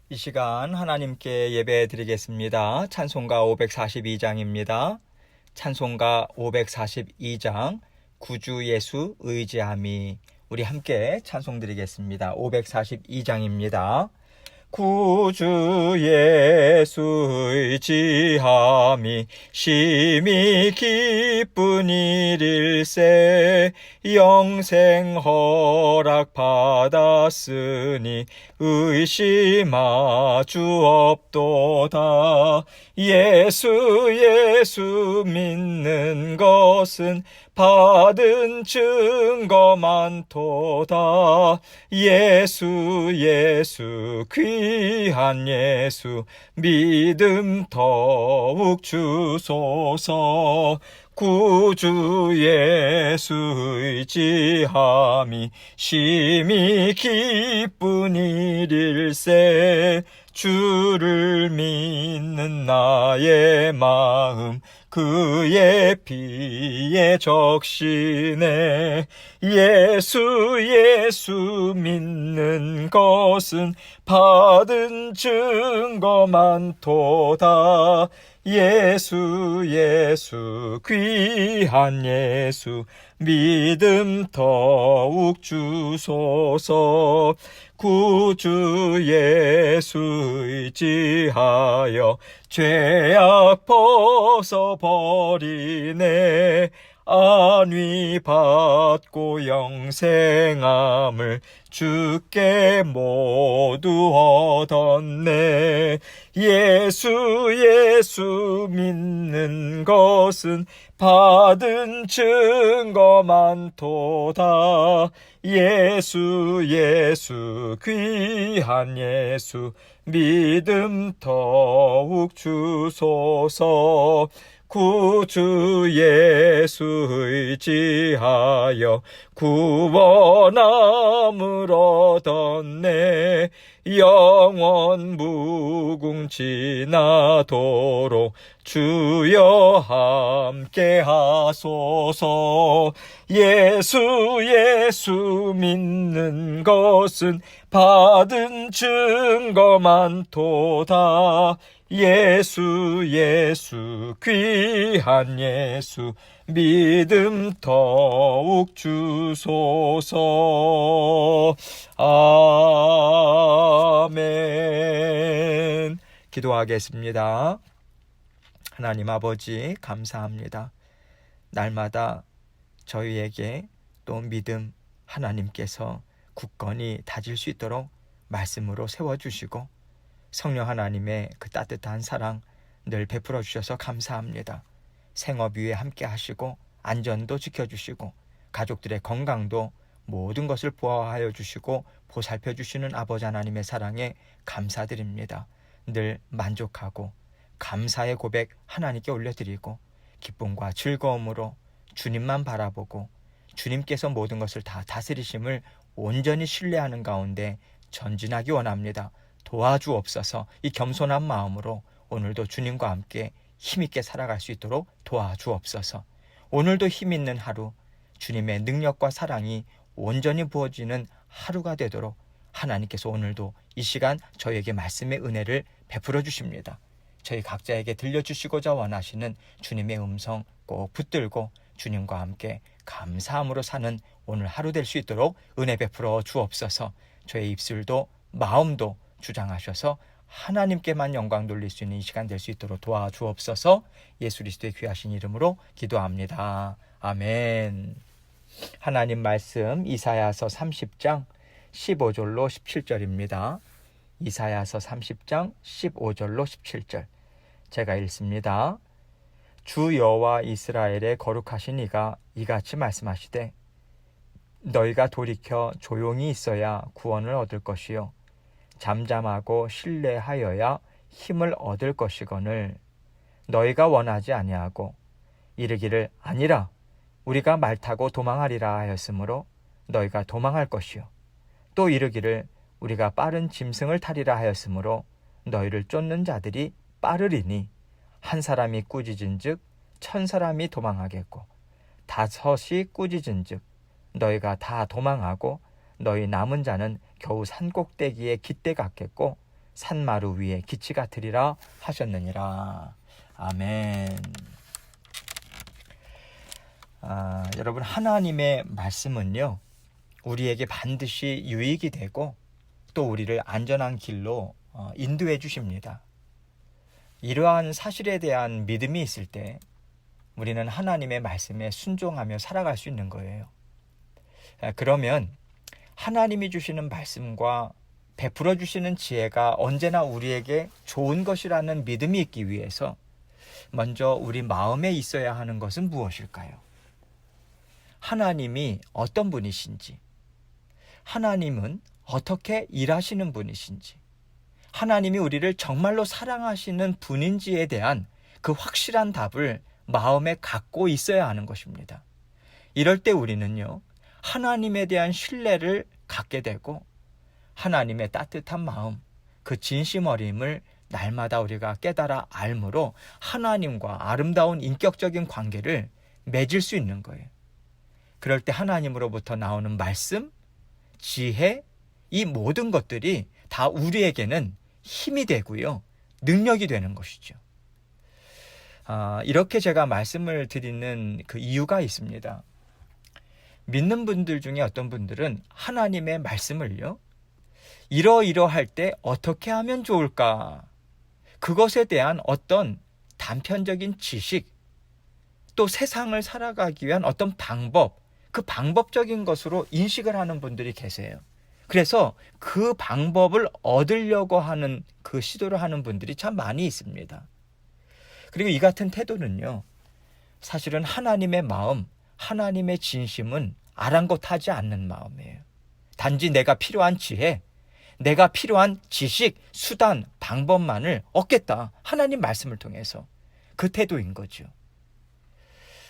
이 시간 하나님께 예배 드리겠습니다. 찬송가 542장입니다. 찬송가 542장 구주 예수 의지함이. 우리 함께 찬송 드리겠습니다. 542장입니다. 구주 예수 의지함이 심히 기쁜 일일세. 영생 허락 받았으니 의심하 주 없도다. 예수 믿는 것은 받은 증거 많도다. 예수 귀한 예수 믿음 더욱 주소서. 구주 예수 의지함이 심히 기쁜 일일세. 주를 믿는 나의 마음 그의 피에 적시네. 예수 믿는 것은 받은 증거 많도다. 예수 귀한 예수 믿음 더욱 주소서. 구주 예수 의지하여 죄악 벗어버리네. 안위 받고 영생함을 주께 모두 얻었네. 예수 믿는 것은 받은 증거 많도다. 예수 귀한 예수 믿음 더욱 주소서. 구주 예수 의지하여 구원함을 얻었네. 영원 무궁지나도록 주여 함께 하소서. 예수 믿는 것은 받은 증거 많도다. 예수 귀한 예수 믿음 더욱 주소서. 아멘. 기도하겠습니다. 하나님 아버지 감사합니다. 날마다 저희에게 또 믿음 하나님께서 굳건히 다질 수 있도록 말씀으로 세워주시고 성령 하나님의 그 따뜻한 사랑 늘 베풀어 주셔서 감사합니다. 생업 위에 함께 하시고 안전도 지켜주시고 가족들의 건강도 모든 것을 보호하여 주시고 보살펴 주시는 아버지 하나님의 사랑에 감사드립니다. 늘 만족하고 감사의 고백 하나님께 올려드리고 기쁨과 즐거움으로 주님만 바라보고 주님께서 모든 것을 다 다스리심을 온전히 신뢰하는 가운데 전진하기 원합니다. 도와주옵소서. 이 겸손한 마음으로 오늘도 주님과 함께 힘있게 살아갈 수 있도록 도와주옵소서. 오늘도 힘있는 하루, 주님의 능력과 사랑이 온전히 부어지는 하루가 되도록 하나님께서 오늘도 이 시간 저에게 말씀의 은혜를 베풀어 주십니다. 저희 각자에게 들려주시고자 원하시는 주님의 음성 꼭 붙들고 주님과 함께 감사함으로 사는 오늘 하루 될 수 있도록 은혜 베풀어 주옵소서. 저의 입술도 마음도 주장하셔서 하나님께만 영광 돌릴 수 있는 이 시간 될 수 있도록 도와주옵소서. 예수 그리스도의 귀하신 이름으로 기도합니다. 아멘. 하나님 말씀 이사야서 30장 15절로 17절입니다. 이사야서 30장 15절로 17절 제가 읽습니다. 주 여호와 이스라엘의 거룩하신 이가 이같이 말씀하시되 너희가 돌이켜 조용히 있어야 구원을 얻을 것이요 잠잠하고 신뢰하여야 힘을 얻을 것이거늘 너희가 원하지 아니하고 이르기를 아니라 우리가 말 타고 도망하리라 하였으므로 너희가 도망할 것이요 또 이르기를 우리가 빠른 짐승을 타리라 하였으므로 너희를 쫓는 자들이 빠르리니 한 사람이 꾸짖은즉 천 사람이 도망하겠고 다섯이 꾸짖은즉 너희가 다 도망하고 너희 남은 자는 겨우 산꼭대기에 깃대 같겠고 산마루 위에 기치 같으리라 하셨느니라. 아멘. 여러분, 하나님의 말씀은요, 우리에게 반드시 유익이 되고 또 우리를 안전한 길로 인도해 주십니다. 이러한 사실에 대한 믿음이 있을 때 우리는 하나님의 말씀에 순종하며 살아갈 수 있는 거예요. 그러면 하나님이 주시는 말씀과 베풀어 주시는 지혜가 언제나 우리에게 좋은 것이라는 믿음이 있기 위해서 먼저 우리 마음에 있어야 하는 것은 무엇일까요? 하나님이 어떤 분이신지, 하나님은 어떻게 일하시는 분이신지, 하나님이 우리를 정말로 사랑하시는 분인지에 대한 그 확실한 답을 마음에 갖고 있어야 하는 것입니다. 이럴 때 우리는요, 하나님에 대한 신뢰를 갖게 되고 하나님의 따뜻한 마음, 그 진심 어림을 날마다 우리가 깨달아 알므로 하나님과 아름다운 인격적인 관계를 맺을 수 있는 거예요. 그럴 때 하나님으로부터 나오는 말씀, 지혜, 이 모든 것들이 다 우리에게는 힘이 되고요, 능력이 되는 것이죠. 이렇게 제가 말씀을 드리는 그 이유가 있습니다. 믿는 분들 중에 어떤 분들은 하나님의 말씀을요, 이러이러할 때 어떻게 하면 좋을까? 그것에 대한 어떤 단편적인 지식, 또 세상을 살아가기 위한 어떤 방법, 그 방법적인 것으로 인식을 하는 분들이 계세요. 그래서 그 방법을 얻으려고 하는 그 시도를 하는 분들이 참 많이 있습니다. 그리고 이 같은 태도는요, 사실은 하나님의 마음, 하나님의 진심은 아랑곳하지 않는 마음이에요. 단지 내가 필요한 지혜, 내가 필요한 지식, 수단, 방법만을 얻겠다. 하나님 말씀을 통해서. 그 태도인 거죠.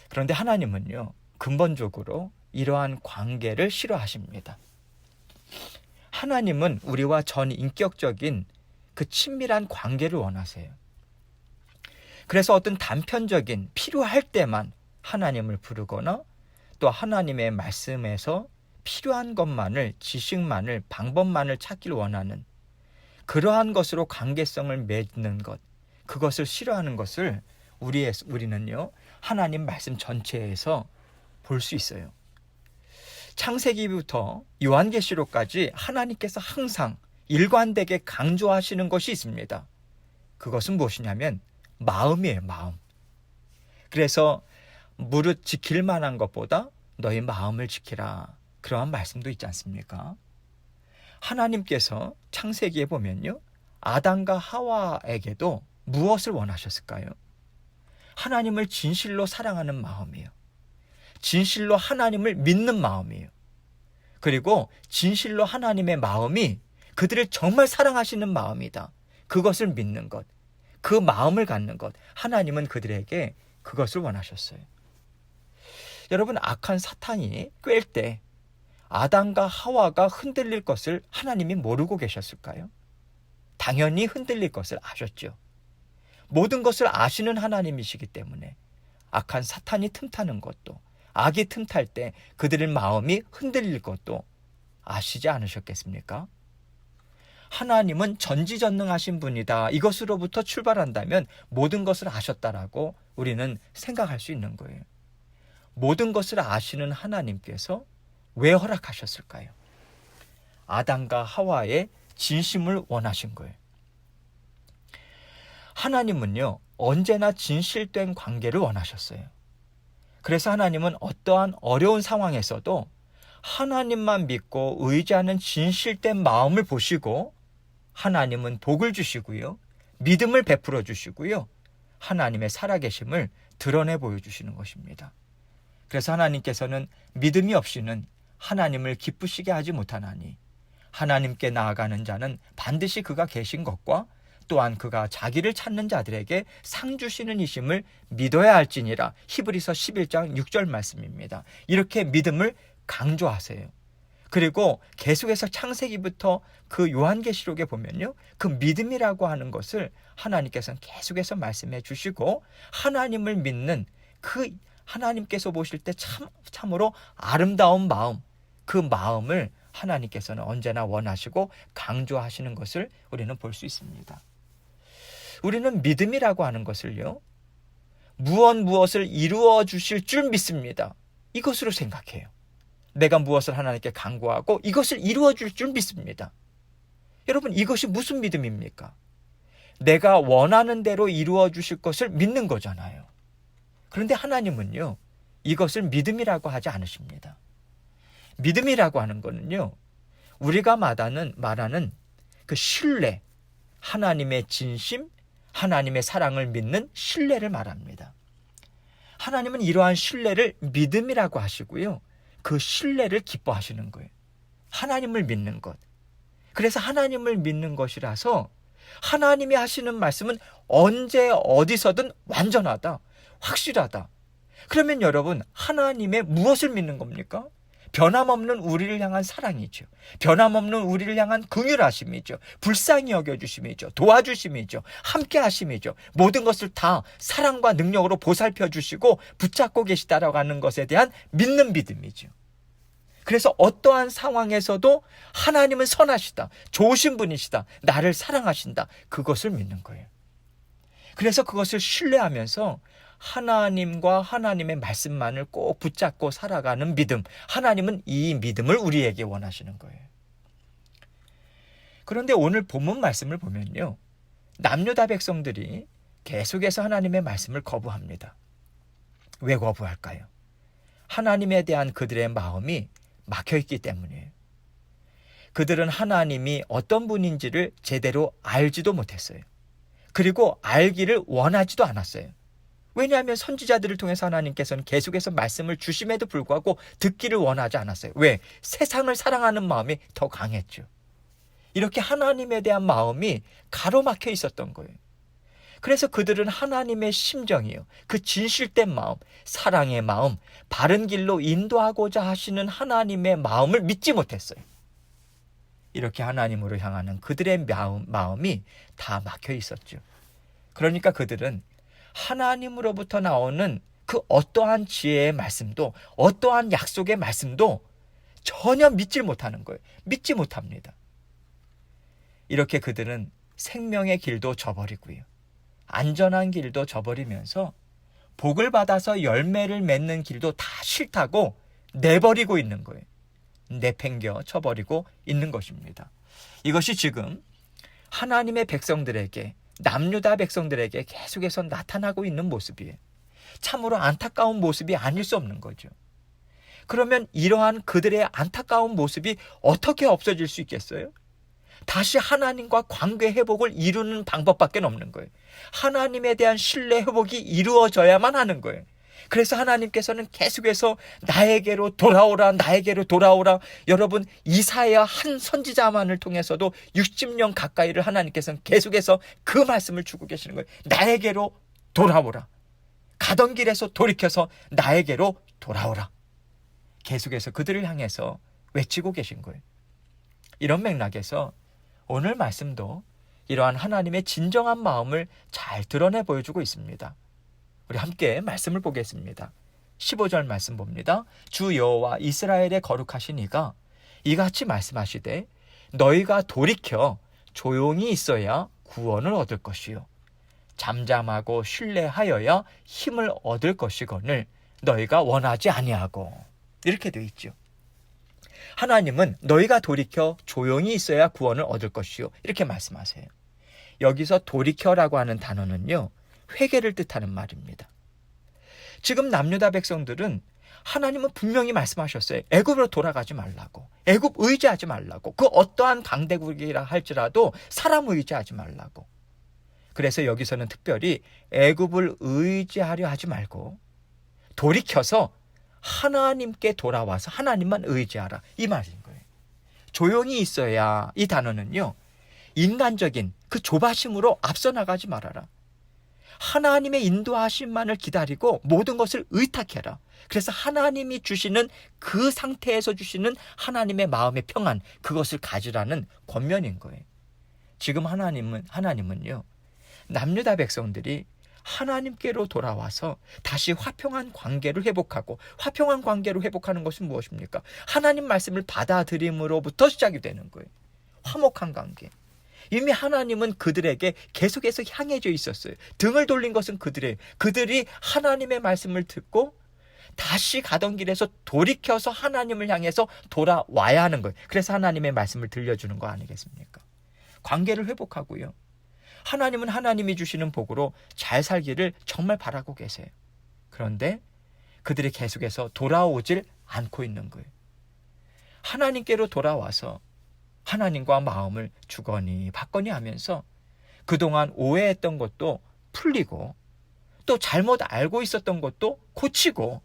그런데 하나님은요, 근본적으로 이러한 관계를 싫어하십니다. 하나님은 우리와 전 인격적인 그 친밀한 관계를 원하세요. 그래서 어떤 단편적인 필요할 때만 하나님을 부르거나 또 하나님의 말씀에서 필요한 것만을, 지식만을, 방법만을 찾기를 원하는 그러한 것으로 관계성을 맺는 것, 그것을 싫어하는 것을 우리는요, 하나님 말씀 전체에서 볼 수 있어요. 창세기부터 요한계시록까지 하나님께서 항상 일관되게 강조하시는 것이 있습니다. 그것은 무엇이냐면 마음이에요, 마음. 그래서 무릇 지킬 만한 것보다 너희 마음을 지키라. 그러한 말씀도 있지 않습니까? 하나님께서 창세기에 보면요, 아담과 하와에게도 무엇을 원하셨을까요? 하나님을 진실로 사랑하는 마음이에요. 진실로 하나님을 믿는 마음이에요. 그리고 진실로 하나님의 마음이 그들을 정말 사랑하시는 마음이다. 그것을 믿는 것, 그 마음을 갖는 것, 하나님은 그들에게 그것을 원하셨어요. 여러분, 악한 사탄이 꿰일 때 아담과 하와가 흔들릴 것을 하나님이 모르고 계셨을까요? 당연히 흔들릴 것을 아셨죠. 모든 것을 아시는 하나님이시기 때문에 악한 사탄이 틈타는 것도, 악이 틈탈 때 그들의 마음이 흔들릴 것도 아시지 않으셨겠습니까? 하나님은 전지전능하신 분이다. 이것으로부터 출발한다면 모든 것을 아셨다라고 우리는 생각할 수 있는 거예요. 모든 것을 아시는 하나님께서 왜 허락하셨을까요? 아담과 하와의 진심을 원하신 거예요. 하나님은요, 언제나 진실된 관계를 원하셨어요. 그래서 하나님은 어떠한 어려운 상황에서도 하나님만 믿고 의지하는 진실된 마음을 보시고 하나님은 복을 주시고요, 믿음을 베풀어 주시고요, 하나님의 살아계심을 드러내 보여주시는 것입니다. 그래서 하나님께서는 믿음이 없이는 하나님을 기쁘시게 하지 못하나니 하나님께 나아가는 자는 반드시 그가 계신 것과 또한 그가 자기를 찾는 자들에게 상 주시는 이심을 믿어야 할지니라. 히브리서 11장 6절 말씀입니다. 이렇게 믿음을 강조하세요. 그리고 계속해서 창세기부터 그 요한계시록에 보면요, 그 믿음이라고 하는 것을 하나님께서는 계속해서 말씀해 주시고 하나님을 믿는 그 하나님께서 보실 때 참으로 아름다운 마음, 그 마음을 하나님께서는 언제나 원하시고 강조하시는 것을 우리는 볼 수 있습니다. 우리는 믿음이라고 하는 것을요, 무엇을 이루어 주실 줄 믿습니다. 이것으로 생각해요. 내가 무엇을 하나님께 간구하고 이것을 이루어 줄 줄 믿습니다. 여러분, 이것이 무슨 믿음입니까? 내가 원하는 대로 이루어 주실 것을 믿는 거잖아요. 그런데 하나님은요, 이것을 믿음이라고 하지 않으십니다. 믿음이라고 하는 것은요, 우리가 말하는 그 신뢰, 하나님의 진심, 하나님의 사랑을 믿는 신뢰를 말합니다. 하나님은 이러한 신뢰를 믿음이라고 하시고요, 그 신뢰를 기뻐하시는 거예요. 하나님을 믿는 것. 그래서 하나님을 믿는 것이라서 하나님이 하시는 말씀은 언제 어디서든 완전하다, 확실하다. 그러면 여러분, 하나님의 무엇을 믿는 겁니까? 변함없는 우리를 향한 사랑이죠. 변함없는 우리를 향한 긍휼하심이죠. 불쌍히 여겨주심이죠. 도와주심이죠. 함께하심이죠. 모든 것을 다 사랑과 능력으로 보살펴 주시고 붙잡고 계시다라고 하는 것에 대한 믿는 믿음이죠. 그래서 어떠한 상황에서도 하나님은 선하시다, 좋으신 분이시다, 나를 사랑하신다, 그것을 믿는 거예요. 그래서 그것을 신뢰하면서 하나님과 하나님의 말씀만을 꼭 붙잡고 살아가는 믿음, 하나님은 이 믿음을 우리에게 원하시는 거예요. 그런데 오늘 본문 말씀을 보면요, 남유다 백성들이 계속해서 하나님의 말씀을 거부합니다. 왜 거부할까요? 하나님에 대한 그들의 마음이 막혀있기 때문이에요. 그들은 하나님이 어떤 분인지를 제대로 알지도 못했어요. 그리고 알기를 원하지도 않았어요. 왜냐하면 선지자들을 통해서 하나님께서는 계속해서 말씀을 주심에도 불구하고 듣기를 원하지 않았어요. 왜? 세상을 사랑하는 마음이 더 강했죠. 이렇게 하나님에 대한 마음이 가로막혀 있었던 거예요. 그래서 그들은 하나님의 심정이요, 그 진실된 마음, 사랑의 마음, 바른 길로 인도하고자 하시는 하나님의 마음을 믿지 못했어요. 이렇게 하나님으로 향하는 그들의 마음이 다 막혀 있었죠. 그러니까 그들은 하나님으로부터 나오는 그 어떠한 지혜의 말씀도, 어떠한 약속의 말씀도 전혀 믿지 못하는 거예요. 믿지 못합니다. 이렇게 그들은 생명의 길도 저버리고요, 안전한 길도 저버리면서 복을 받아서 열매를 맺는 길도 다 싫다고 내버리고 있는 거예요. 내팽겨 쳐버리고 있는 것입니다. 이것이 지금 하나님의 백성들에게, 남유다 백성들에게 계속해서 나타나고 있는 모습이에요. 참으로 안타까운 모습이 아닐 수 없는 거죠. 그러면 이러한 그들의 안타까운 모습이 어떻게 없어질 수 있겠어요? 다시 하나님과 관계 회복을 이루는 방법밖에 없는 거예요. 하나님에 대한 신뢰 회복이 이루어져야만 하는 거예요. 그래서 하나님께서는 계속해서 나에게로 돌아오라, 나에게로 돌아오라. 여러분, 이사야 한 선지자만을 통해서도 60년 가까이를 하나님께서는 계속해서 그 말씀을 주고 계시는 거예요. 나에게로 돌아오라. 가던 길에서 돌이켜서 나에게로 돌아오라. 계속해서 그들을 향해서 외치고 계신 거예요. 이런 맥락에서 오늘 말씀도 이러한 하나님의 진정한 마음을 잘 드러내 보여주고 있습니다. 우리 함께 말씀을 보겠습니다. 15절 말씀 봅니다. 주 여호와 이스라엘의 거룩하신 이가 이같이 말씀하시되 너희가 돌이켜 조용히 있어야 구원을 얻을 것이요 잠잠하고 신뢰하여야 힘을 얻을 것이거늘 너희가 원하지 아니하고. 이렇게 되어 있죠. 하나님은 너희가 돌이켜 조용히 있어야 구원을 얻을 것이요, 이렇게 말씀하세요. 여기서 돌이켜라고 하는 단어는요, 회개를 뜻하는 말입니다. 지금 남유다 백성들은 하나님은 분명히 말씀하셨어요. 애굽으로 돌아가지 말라고, 애굽 의지하지 말라고, 그 어떠한 강대국이라 할지라도 사람 의지하지 말라고. 그래서 여기서는 특별히 애굽을 의지하려 하지 말고 돌이켜서 하나님께 돌아와서 하나님만 의지하라, 이 말인 거예요. 조용히 있어야, 이 단어는요, 인간적인 그 조바심으로 앞서 나가지 말아라. 하나님의 인도하심만을 기다리고 모든 것을 의탁해라. 그래서 하나님이 주시는 그 상태에서 주시는 하나님의 마음의 평안, 그것을 가지라는 권면인 거예요. 지금 하나님은요, 남유다 백성들이 하나님께로 돌아와서 다시 화평한 관계를 회복하고, 화평한 관계로 회복하는 것은 무엇입니까? 하나님 말씀을 받아들임으로부터 시작이 되는 거예요. 화목한 관계. 이미 하나님은 그들에게 계속해서 향해져 있었어요. 등을 돌린 것은 그들이 하나님의 말씀을 듣고 다시 가던 길에서 돌이켜서 하나님을 향해서 돌아와야 하는 거예요. 그래서 하나님의 말씀을 들려주는 거 아니겠습니까? 관계를 회복하고요. 하나님은 하나님이 주시는 복으로 잘 살기를 정말 바라고 계세요. 그런데 그들이 계속해서 돌아오질 않고 있는 거예요. 하나님께로 돌아와서 하나님과 마음을 주거니 받거니 하면서 그동안 오해했던 것도 풀리고, 또 잘못 알고 있었던 것도 고치고,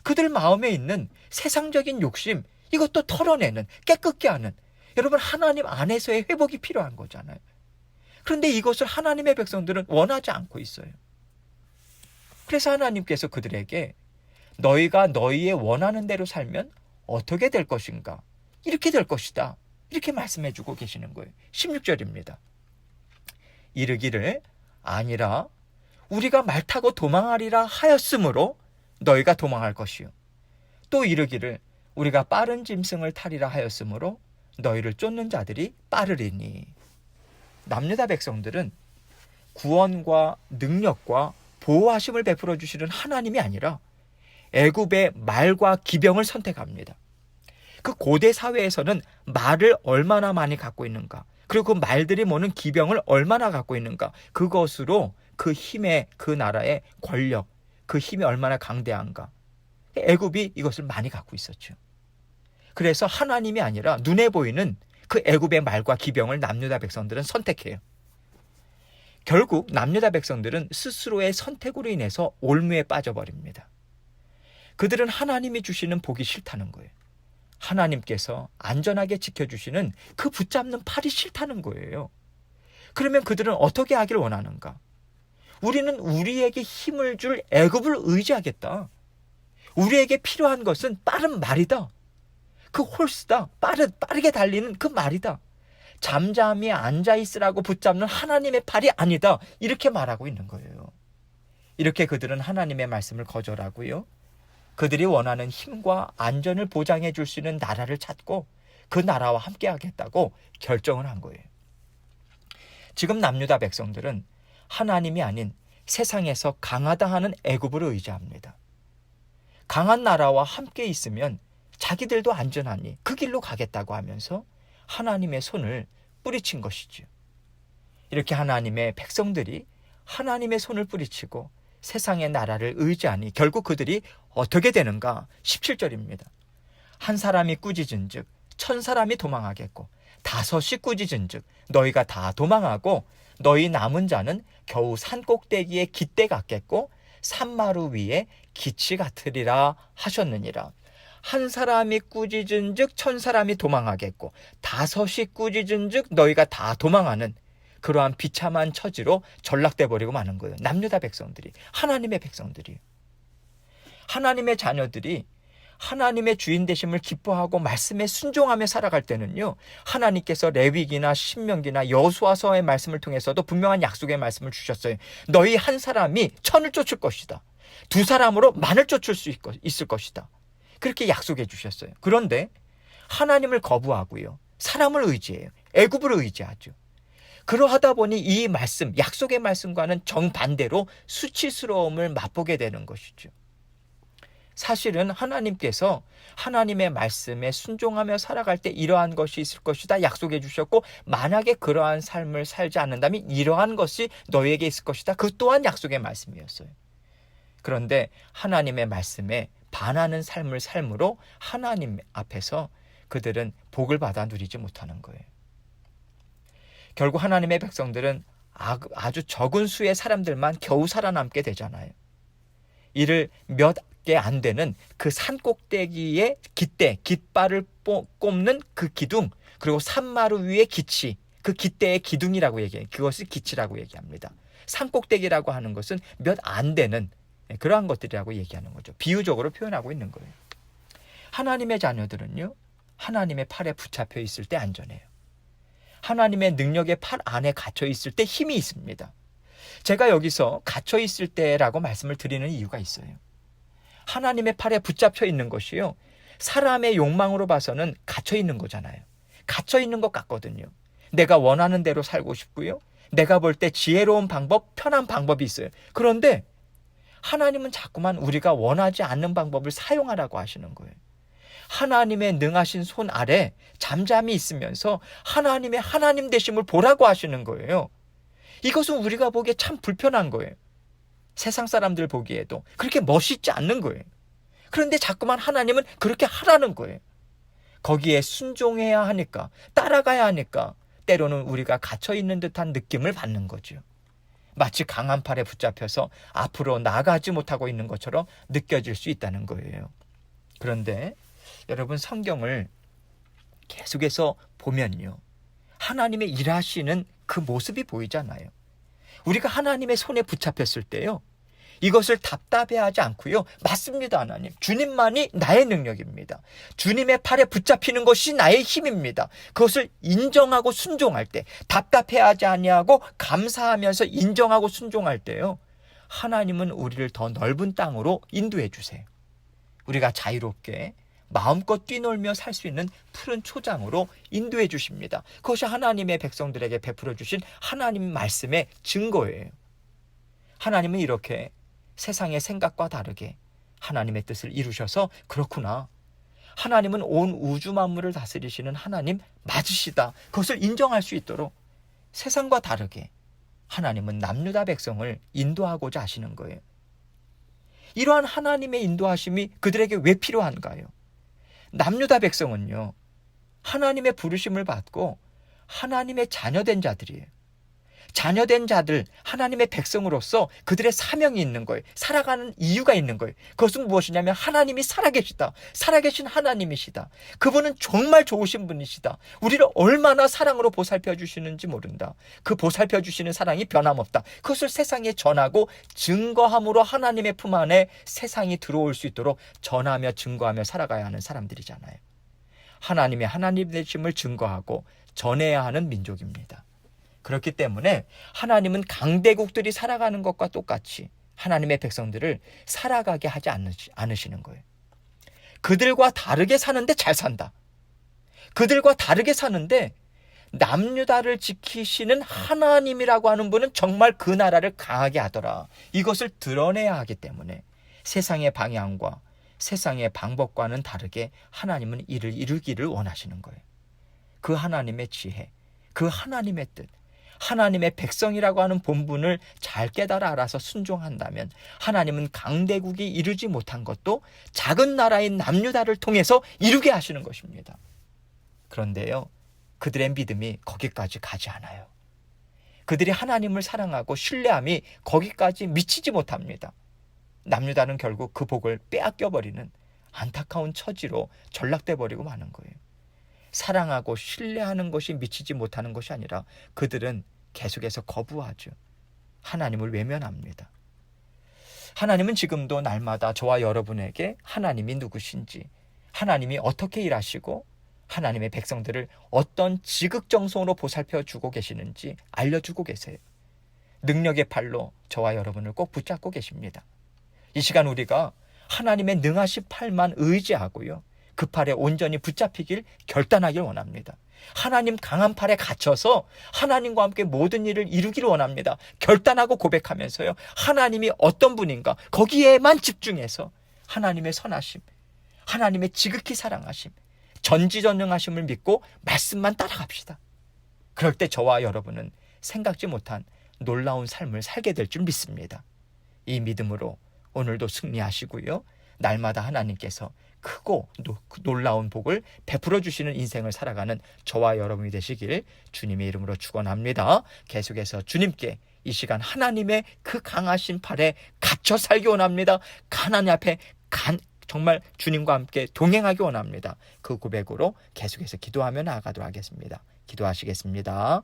그들 마음에 있는 세상적인 욕심, 이것도 털어내는, 깨끗게 하는, 여러분, 하나님 안에서의 회복이 필요한 거잖아요. 그런데 이것을 하나님의 백성들은 원하지 않고 있어요. 그래서 하나님께서 그들에게 너희가 너희의 원하는 대로 살면 어떻게 될 것인가? 이렇게 될 것이다. 이렇게 말씀해 주고 계시는 거예요. 16절입니다. 이르기를 아니라 우리가 말 타고 도망하리라 하였으므로 너희가 도망할 것이요. 또 이르기를 우리가 빠른 짐승을 타리라 하였으므로 너희를 쫓는 자들이 빠르리니. 남유다 백성들은 구원과 능력과 보호하심을 베풀어 주시는 하나님이 아니라 애굽의 말과 기병을 선택합니다. 그 고대 사회에서는 말을 얼마나 많이 갖고 있는가, 그리고 그 말들이 모는 기병을 얼마나 갖고 있는가, 그것으로 그 힘의, 그 나라의 권력, 그 힘이 얼마나 강대한가, 애굽이 이것을 많이 갖고 있었죠. 그래서 하나님이 아니라 눈에 보이는 그 애굽의 말과 기병을 남유다 백성들은 선택해요. 결국 남유다 백성들은 스스로의 선택으로 인해서 올무에 빠져버립니다. 그들은 하나님이 주시는 복이 싫다는 거예요. 하나님께서 안전하게 지켜주시는 그 붙잡는 팔이 싫다는 거예요. 그러면 그들은 어떻게 하길 원하는가? 우리는 우리에게 힘을 줄 애굽을 의지하겠다. 우리에게 필요한 것은 빠른 말이다. 그 홀스다. 빠르게 달리는 그 말이다. 잠잠히 앉아있으라고 붙잡는 하나님의 팔이 아니다. 이렇게 말하고 있는 거예요. 이렇게 그들은 하나님의 말씀을 거절하고요. 그들이 원하는 힘과 안전을 보장해 줄 수 있는 나라를 찾고 그 나라와 함께 하겠다고 결정을 한 거예요. 지금 남유다 백성들은 하나님이 아닌 세상에서 강하다 하는 애굽을 의지합니다. 강한 나라와 함께 있으면 자기들도 안전하니 그 길로 가겠다고 하면서 하나님의 손을 뿌리친 것이죠. 이렇게 하나님의 백성들이 하나님의 손을 뿌리치고 세상의 나라를 의지하니 결국 그들이 어떻게 되는가? 17절입니다. 한 사람이 꾸짖은즉 1000사람이 도망하겠고 5이 꾸짖은즉 너희가 다 도망하고 너희 남은 자는 겨우 산꼭대기에 깃대 같겠고 산마루 위에 기치 같으리라 하셨느니라. 한 사람이 꾸짖은즉 1000사람이 도망하겠고 5이 꾸짖은즉 너희가 다 도망하는 그러한 비참한 처지로 전락돼 버리고 마는 거예요. 남유다 백성들이, 하나님의 백성들이, 하나님의 자녀들이 하나님의 주인 되심을 기뻐하고 말씀에 순종하며 살아갈 때는요, 하나님께서 레위기나 신명기나 여호수아서의 말씀을 통해서도 분명한 약속의 말씀을 주셨어요. 너희 한 사람이 1000을 쫓을 것이다. 2사람으로 10,000을 쫓을 수 있을 것이다. 그렇게 약속해 주셨어요. 그런데 하나님을 거부하고요, 사람을 의지해요. 애굽을 의지하죠. 그러하다 보니 이 말씀, 약속의 말씀과는 정반대로 수치스러움을 맛보게 되는 것이죠. 사실은 하나님께서 하나님의 말씀에 순종하며 살아갈 때 이러한 것이 있을 것이다 약속해 주셨고, 만약에 그러한 삶을 살지 않는다면 이러한 것이 너희에게 있을 것이다, 그 또한 약속의 말씀이었어요. 그런데 하나님의 말씀에 반하는 삶을 삶으로 하나님 앞에서 그들은 복을 받아 누리지 못하는 거예요. 결국 하나님의 백성들은 아주 적은 수의 사람들만 겨우 살아남게 되잖아요. 이를 몇 개 안 되는 그 산꼭대기에 깃발을 꼽는 그 기둥, 그리고 산마루 위에 기치, 그 깃대의 기둥이라고 얘기해요. 그것을 기치라고 얘기합니다. 산꼭대기라고 하는 것은 몇 안 되는 그러한 것들이라고 얘기하는 거죠. 비유적으로 표현하고 있는 거예요. 하나님의 자녀들은요, 하나님의 팔에 붙잡혀 있을 때 안전해요. 하나님의 능력의 팔 안에 갇혀 있을 때 힘이 있습니다. 제가 여기서 갇혀 있을 때라고 말씀을 드리는 이유가 있어요. 하나님의 팔에 붙잡혀 있는 것이요, 사람의 욕망으로 봐서는 갇혀 있는 거잖아요. 갇혀 있는 것 같거든요. 내가 원하는 대로 살고 싶고요, 내가 볼 때 지혜로운 방법, 편한 방법이 있어요. 그런데 하나님은 자꾸만 우리가 원하지 않는 방법을 사용하라고 하시는 거예요. 하나님의 능하신 손 아래 잠잠히 있으면서 하나님의 하나님 되심을 보라고 하시는 거예요. 이것은 우리가 보기에 참 불편한 거예요. 세상 사람들 보기에도 그렇게 멋있지 않는 거예요. 그런데 자꾸만 하나님은 그렇게 하라는 거예요. 거기에 순종해야 하니까, 따라가야 하니까 때로는 우리가 갇혀있는 듯한 느낌을 받는 거죠. 마치 강한 팔에 붙잡혀서 앞으로 나가지 못하고 있는 것처럼 느껴질 수 있다는 거예요. 그런데 여러분, 성경을 계속해서 보면요, 하나님의 일하시는 그 모습이 보이잖아요. 우리가 하나님의 손에 붙잡혔을 때요, 이것을 답답해하지 않고요, 맞습니다 하나님, 주님만이 나의 능력입니다. 주님의 팔에 붙잡히는 것이 나의 힘입니다. 그것을 인정하고 순종할 때, 답답해하지 아니하고 감사하면서 인정하고 순종할 때요, 하나님은 우리를 더 넓은 땅으로 인도해 주세요. 우리가 자유롭게 마음껏 뛰놀며 살 수 있는 푸른 초장으로 인도해 주십니다. 그것이 하나님의 백성들에게 베풀어 주신 하나님 말씀의 증거예요. 하나님은 이렇게 세상의 생각과 다르게 하나님의 뜻을 이루셔서, 그렇구나, 하나님은 온 우주 만물을 다스리시는 하나님 맞으시다, 그것을 인정할 수 있도록 세상과 다르게 하나님은 남유다 백성을 인도하고자 하시는 거예요. 이러한 하나님의 인도하심이 그들에게 왜 필요한가요? 남유다 백성은요, 하나님의 부르심을 받고 하나님의 자녀된 자들이에요. 자녀된 자들, 하나님의 백성으로서 그들의 사명이 있는 거예요. 살아가는 이유가 있는 거예요. 그것은 무엇이냐면 하나님이 살아계시다. 살아계신 하나님이시다. 그분은 정말 좋으신 분이시다. 우리를 얼마나 사랑으로 보살펴 주시는지 모른다. 그 보살펴 주시는 사랑이 변함없다. 그것을 세상에 전하고 증거함으로 하나님의 품 안에 세상이 들어올 수 있도록 전하며 증거하며 살아가야 하는 사람들이잖아요. 하나님의 하나님 되심을 증거하고 전해야 하는 민족입니다. 그렇기 때문에 하나님은 강대국들이 살아가는 것과 똑같이 하나님의 백성들을 살아가게 하지 않으시는 거예요. 그들과 다르게 사는데 잘 산다. 그들과 다르게 사는데 남유다를 지키시는 하나님이라고 하는 분은 정말 그 나라를 강하게 하더라. 이것을 드러내야 하기 때문에 세상의 방향과 세상의 방법과는 다르게 하나님은 이를 이루기를 원하시는 거예요. 그 하나님의 지혜, 그 하나님의 뜻, 하나님의 백성이라고 하는 본분을 잘 깨달아 알아서 순종한다면 하나님은 강대국이 이루지 못한 것도 작은 나라인 남유다를 통해서 이루게 하시는 것입니다. 그런데요, 그들의 믿음이 거기까지 가지 않아요. 그들이 하나님을 사랑하고 신뢰함이 거기까지 미치지 못합니다. 남유다는 결국 그 복을 빼앗겨버리는 안타까운 처지로 전락돼 버리고 마는 거예요. 사랑하고 신뢰하는 것이 미치지 못하는 것이 아니라 그들은 계속해서 거부하죠. 하나님을 외면합니다. 하나님은 지금도 날마다 저와 여러분에게 하나님이 누구신지, 하나님이 어떻게 일하시고 하나님의 백성들을 어떤 지극정성으로 보살펴주고 계시는지 알려주고 계세요. 능력의 팔로 저와 여러분을 꼭 붙잡고 계십니다. 이 시간 우리가 하나님의 능하신 팔만 의지하고요, 그 팔에 온전히 붙잡히길 결단하길 원합니다. 하나님 강한 팔에 갇혀서 하나님과 함께 모든 일을 이루기를 원합니다. 결단하고 고백하면서요, 하나님이 어떤 분인가 거기에만 집중해서 하나님의 선하심, 하나님의 지극히 사랑하심, 전지전능하심을 믿고 말씀만 따라갑시다. 그럴 때 저와 여러분은 생각지 못한 놀라운 삶을 살게 될 줄 믿습니다. 이 믿음으로 오늘도 승리하시고요, 날마다 하나님께서 크고 놀라운 복을 베풀어 주시는 인생을 살아가는 저와 여러분이 되시길 주님의 이름으로 축원합니다. 계속해서 주님께 이 시간 하나님의 그 강하신 팔에 갇혀 살기 원합니다. 하나님 앞에 정말 주님과 함께 동행하기 원합니다. 그 고백으로 계속해서 기도하며 나아가도록 하겠습니다. 기도하시겠습니다.